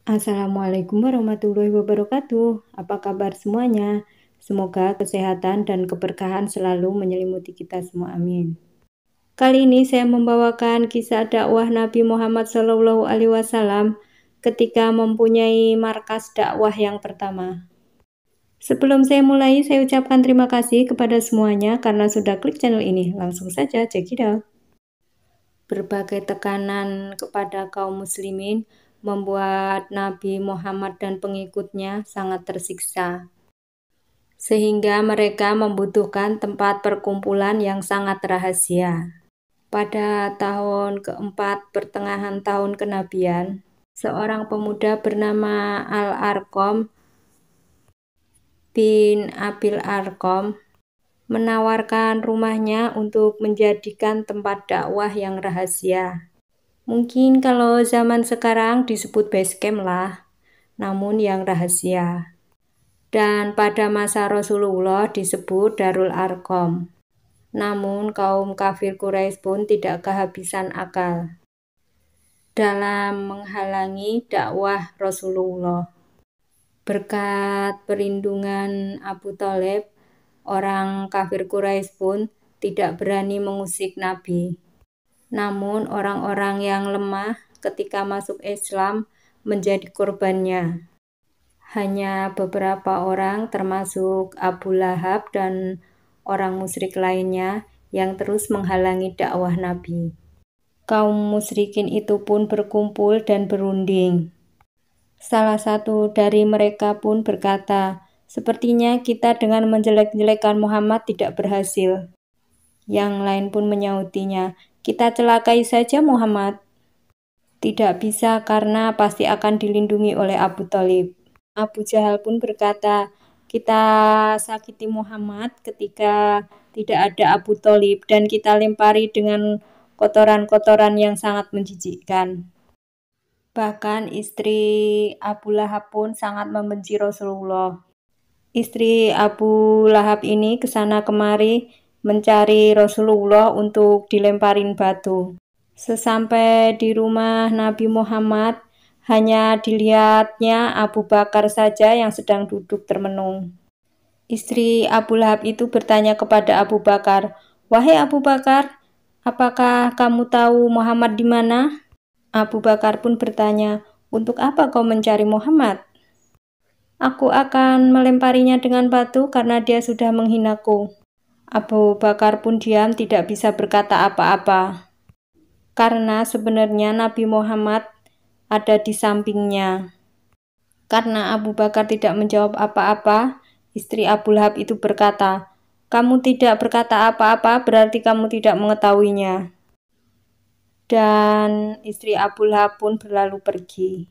Assalamualaikum warahmatullahi wabarakatuh. Apa kabar semuanya? Semoga kesehatan dan keberkahan selalu menyelimuti kita semua. Amin. Kali ini saya membawakan kisah dakwah Nabi Muhammad SAW ketika mempunyai markas dakwah yang pertama. Sebelum saya mulai, saya ucapkan terima kasih kepada semuanya karena sudah klik channel ini. Langsung saja, check it out. Berbagai tekanan kepada kaum muslimin membuat Nabi Muhammad dan pengikutnya sangat tersiksa, sehingga mereka membutuhkan tempat perkumpulan yang sangat rahasia. Pada tahun keempat pertengahan tahun kenabian, seorang pemuda bernama Al-Arqam bin Abil Arqam menawarkan rumahnya untuk menjadikan tempat dakwah yang rahasia. Mungkin kalau zaman sekarang disebut base camp lah, namun yang rahasia. Dan pada masa Rasulullah disebut Darul Arqam. Namun kaum kafir Quraisy pun tidak kehabisan akal dalam menghalangi dakwah Rasulullah. Berkat perlindungan Abu Thalib, orang kafir Quraisy pun tidak berani mengusik Nabi. Namun orang-orang yang lemah ketika masuk Islam menjadi korbannya. Hanya beberapa orang termasuk Abu Lahab dan orang musyrik lainnya yang terus menghalangi dakwah Nabi. Kaum musyrikin itu pun berkumpul dan berunding. Salah satu dari mereka pun berkata, "Sepertinya kita dengan menjelek-jelekan Muhammad tidak berhasil." Yang lain pun menyautinya, "Kita celakai saja Muhammad." Tidak bisa karena pasti akan dilindungi oleh Abu Thalib. Abu Jahal pun berkata, "Kita sakiti Muhammad ketika tidak ada Abu Thalib dan kita lempari dengan kotoran-kotoran yang sangat menjijikkan." Bahkan istri Abu Lahab pun sangat membenci Rasulullah. Istri Abu Lahab ini kesana kemari mencari Rasulullah untuk dilemparin batu. Sesampai di rumah Nabi Muhammad, hanya dilihatnya Abu Bakar saja yang sedang duduk termenung. Istri Abu Lahab itu bertanya kepada Abu Bakar, "Wahai Abu Bakar, apakah kamu tahu Muhammad di mana?" Abu Bakar pun bertanya, "Untuk apa kau mencari Muhammad?" "Aku akan melemparinya dengan batu karena dia sudah menghinaku." Abu Bakar pun diam, tidak bisa berkata apa-apa. Karena sebenarnya Nabi Muhammad ada di sampingnya. Karena Abu Bakar tidak menjawab apa-apa, istri Abu Lahab itu berkata, "Kamu tidak berkata apa-apa, berarti kamu tidak mengetahuinya." Dan istri Abu Lahab pun berlalu pergi.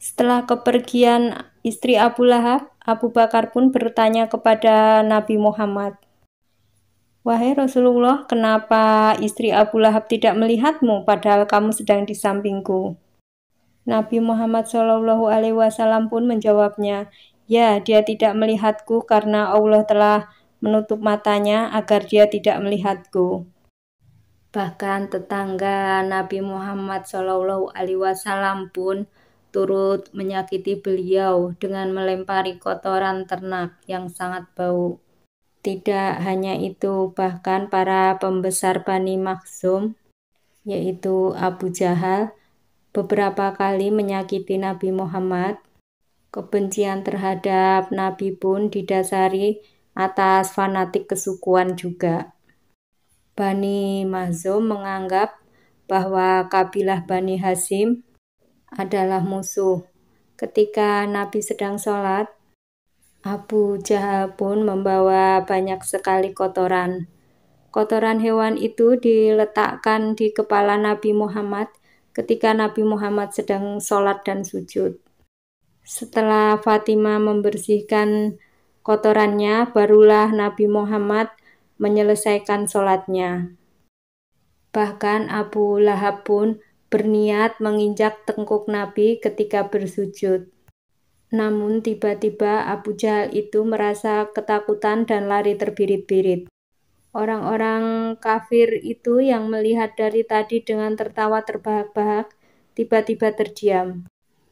Setelah kepergian istri Abu Lahab, Abu Bakar pun bertanya kepada Nabi Muhammad, "Wahai Rasulullah, kenapa istri Abu Lahab tidak melihatmu padahal kamu sedang di sampingku?" Nabi Muhammad SAW pun menjawabnya, "Ya, dia tidak melihatku karena Allah telah menutup matanya agar dia tidak melihatku." Bahkan tetangga Nabi Muhammad SAW pun turut menyakiti beliau dengan melempari kotoran ternak yang sangat bau. Tidak hanya itu, bahkan para pembesar Bani Makhzum, yaitu Abu Jahal, beberapa kali menyakiti Nabi Muhammad. Kebencian terhadap Nabi pun didasari atas fanatik kesukuan juga. Bani Makhzum menganggap bahwa kabilah Bani Hashim adalah musuh. Ketika Nabi sedang sholat, Abu Jahal pun membawa banyak sekali kotoran. Kotoran hewan itu diletakkan di kepala Nabi Muhammad ketika Nabi Muhammad sedang sholat dan sujud. Setelah Fatimah membersihkan kotorannya, barulah Nabi Muhammad menyelesaikan sholatnya. Bahkan Abu Lahab pun berniat menginjak tengkuk Nabi ketika bersujud. Namun tiba-tiba Abu Jahal itu merasa ketakutan dan lari terbirit-birit. Orang-orang kafir itu yang melihat dari tadi dengan tertawa terbahak-bahak, tiba-tiba terdiam.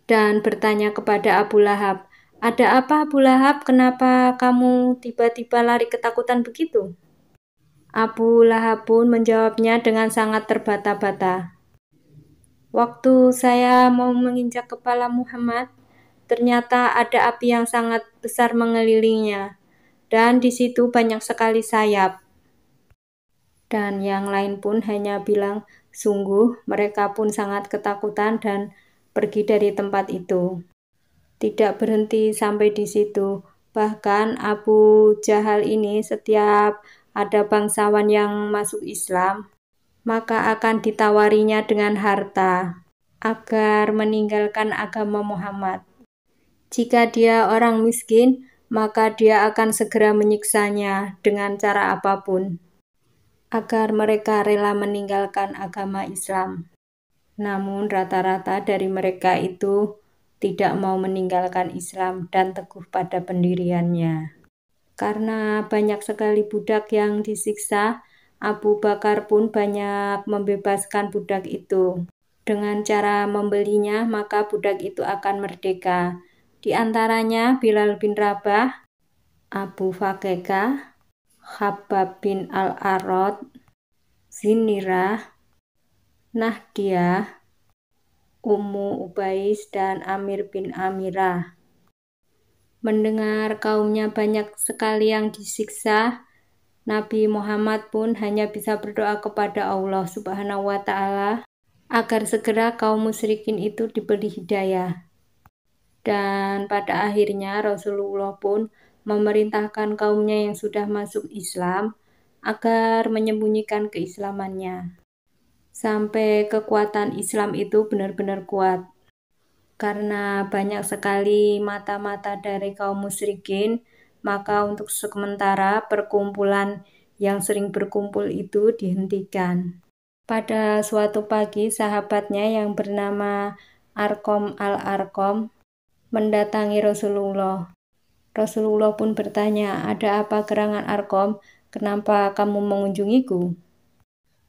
dan bertanya kepada Abu Lahab, "Ada apa Abu Lahab? Kenapa kamu tiba-tiba lari ketakutan begitu?" Abu Lahab pun menjawabnya dengan sangat terbata-bata. "Waktu saya mau menginjak kepala Muhammad, ternyata ada api yang sangat besar mengelilinginya, dan di situ banyak sekali sayap." Dan yang lain pun hanya bilang, "Sungguh, mereka pun sangat ketakutan dan pergi dari tempat itu." Tidak berhenti sampai di situ. Bahkan Abu Jahal ini setiap ada bangsawan yang masuk Islam, maka akan ditawarinya dengan harta agar meninggalkan agama Muhammad. Jika dia orang miskin, maka dia akan segera menyiksanya dengan cara apapun agar mereka rela meninggalkan agama Islam. Namun rata-rata dari mereka itu tidak mau meninggalkan Islam dan teguh pada pendiriannya. Karena banyak sekali budak yang disiksa, Abu Bakar pun banyak membebaskan budak itu. Dengan cara membelinya, maka budak itu akan merdeka. Di antaranya Bilal bin Rabah, Abu Fakeka, Khabbab bin Al-Arad, Zinirah, Nahdiyah, Ummu Ubais, dan Amir bin Amirah. Mendengar kaumnya banyak sekali yang disiksa, Nabi Muhammad pun hanya bisa berdoa kepada Allah Subhanahu wa Ta'ala agar segera kaum musyrikin itu diberi hidayah. Dan pada akhirnya Rasulullah pun memerintahkan kaumnya yang sudah masuk Islam agar menyembunyikan keislamannya, sampai kekuatan Islam itu benar-benar kuat. Karena banyak sekali mata-mata dari kaum musyrikin, maka untuk sementara perkumpulan yang sering berkumpul itu dihentikan. Pada suatu pagi, sahabatnya yang bernama Arqam al-Arqam mendatangi Rasulullah. Rasulullah pun bertanya, "Ada apa gerangan Arqam? Kenapa kamu mengunjungiku?"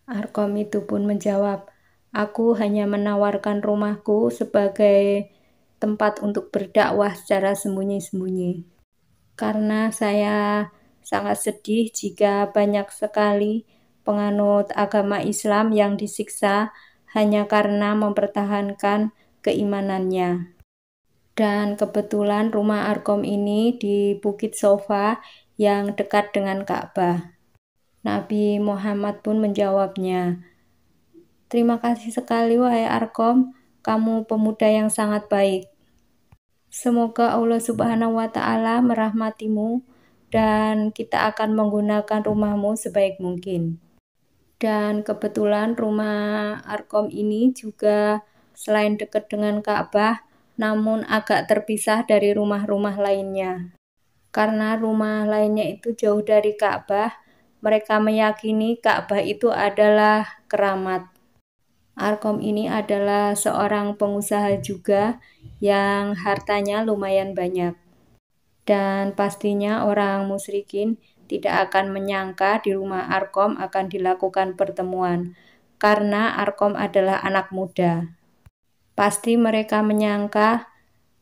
Arqam itu pun menjawab, "Aku hanya menawarkan rumahku sebagai tempat untuk berdakwah secara sembunyi-sembunyi. Karena saya sangat sedih jika banyak sekali penganut agama Islam yang disiksa hanya karena mempertahankan keimanannya." Dan kebetulan rumah Arqam ini di Bukit Sofa yang dekat dengan Ka'bah. Nabi Muhammad pun menjawabnya, "Terima kasih sekali wahai Arqam, kamu pemuda yang sangat baik. Semoga Allah Subhanahu wa Ta'ala merahmatimu dan kita akan menggunakan rumahmu sebaik mungkin." Dan kebetulan rumah Arqam ini juga selain dekat dengan Ka'bah, namun agak terpisah dari rumah-rumah lainnya. Karena rumah lainnya itu jauh dari Ka'bah, mereka meyakini Ka'bah itu adalah keramat. Arqam ini adalah seorang pengusaha juga yang hartanya lumayan banyak. Dan pastinya orang musyrikin tidak akan menyangka di rumah Arqam akan dilakukan pertemuan, karena Arqam adalah anak muda. Pasti mereka menyangka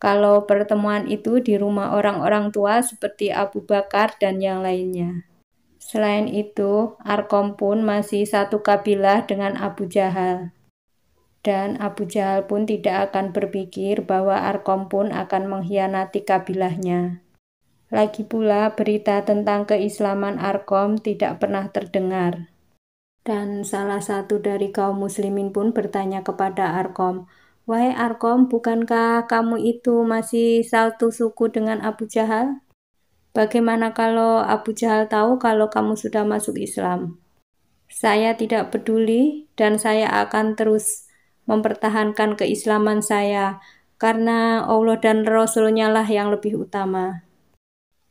kalau pertemuan itu di rumah orang-orang tua seperti Abu Bakar dan yang lainnya. Selain itu, Arqam pun masih satu kabilah dengan Abu Jahal. Dan Abu Jahal pun tidak akan berpikir bahwa Arqam pun akan mengkhianati kabilahnya. Lagi pula berita tentang keislaman Arqam tidak pernah terdengar. Dan salah satu dari kaum muslimin pun bertanya kepada Arqam, "Wahai Arqam, bukankah kamu itu masih satu suku dengan Abu Jahal? Bagaimana kalau Abu Jahal tahu kalau kamu sudah masuk Islam?" "Saya tidak peduli dan saya akan terus mempertahankan keislaman saya karena Allah dan Rasul-Nya lah yang lebih utama."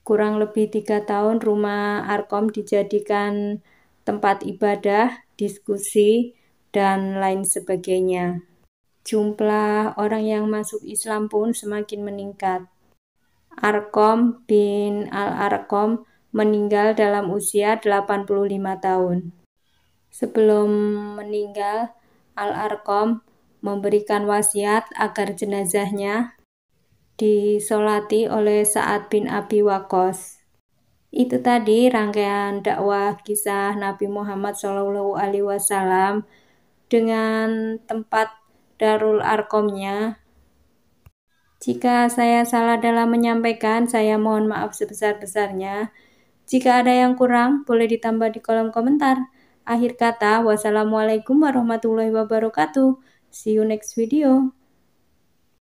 Kurang lebih 3 tahun rumah Arqam dijadikan tempat ibadah, diskusi, dan lain sebagainya. Jumlah orang yang masuk Islam pun semakin meningkat. Arqam bin Al-Arqam meninggal dalam usia 85 tahun. Sebelum meninggal, Al-Arqam memberikan wasiat agar jenazahnya disolati oleh Sa'ad bin Abi Waqqas. Itu tadi rangkaian dakwah kisah Nabi Muhammad SAW dengan tempat Darul Arqamnya. Jika saya salah dalam menyampaikan, saya mohon maaf sebesar-besarnya. Jika ada yang kurang, boleh ditambah di kolom komentar. Akhir kata, wassalamualaikum warahmatullahi wabarakatuh. See you next video.